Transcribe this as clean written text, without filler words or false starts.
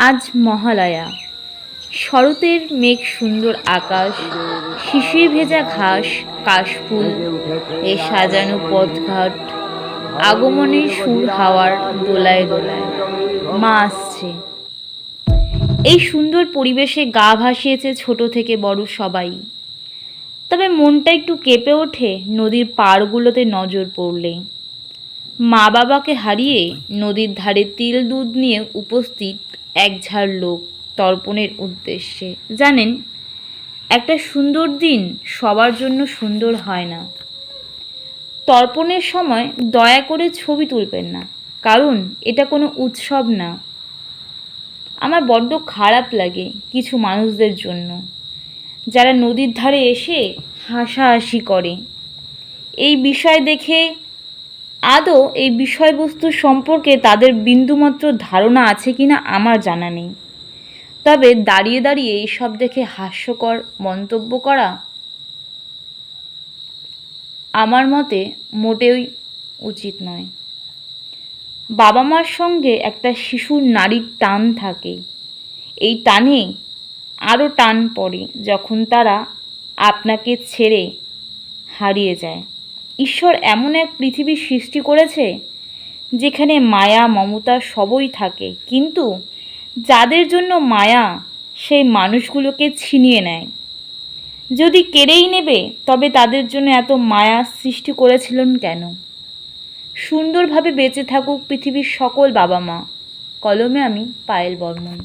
আজ মহালয়া। শরতের মেঘ সুন্দর আকাশ, শিশির ভেজা ঘাস, কাশফুল এ সাজানো পথঘাট, আগমনের সুর হাওয়ার দোলায় দোলায়। মা আসছে। এই সুন্দর পরিবেশে গা ভাসিয়েছে ছোট থেকে বড় সবাই। তবে মনটা একটু কেঁপে ওঠে নদীর পাড়গুলোতে নজর পড়লে। মা বাবাকে হারিয়ে নদীর ধারে তিল দুধ নিয়ে উপস্থিত এক ঝাড় লোক তর্পণের উদ্দেশ্যে। জানেন, একটা সুন্দর দিন সবার জন্য সুন্দর হয় না। তর্পণের সময় দয়া করে ছবি তুলবেন না, কারণ এটা কোনো উৎসব না। আমার বড্ড খারাপ লাগে কিছু মানুষদের জন্য, যারা নদীর ধারে এসে হাসাহাসি করে। এই বিষয় দেখে আদৌ এই বিষয়বস্তু সম্পর্কে তাদের বিন্দুমাত্র ধারণা আছে কিনা আমার জানা নেই। তবে দাঁড়িয়ে দাঁড়িয়ে এইসব দেখে হাস্যকর মন্তব্য করা আমার মতে মোটেই উচিত নয়। বাবা মার সঙ্গে একটা শিশুর নারীর টান থাকে। এই টানে আরও টান পড়ে যখন তারা আপনাকে ছেড়ে হারিয়ে যায়। ঈশ্বর এমন এক পৃথিবী সৃষ্টি করেছে যেখানে মায়া মমতা সবই থাকে, কিন্তু যাদের জন্য মায়া সেই মানুষগুলোকে ছিনিয়ে নেয়। যদি কেড়েই নেবে তবে তাদের জন্য এত মায়া সৃষ্টি করেছিলেন কেন? সুন্দরভাবে বেঁচে থাকুক পৃথিবীর সকল বাবা মা। কলমে আমি পায়েল বর্মন।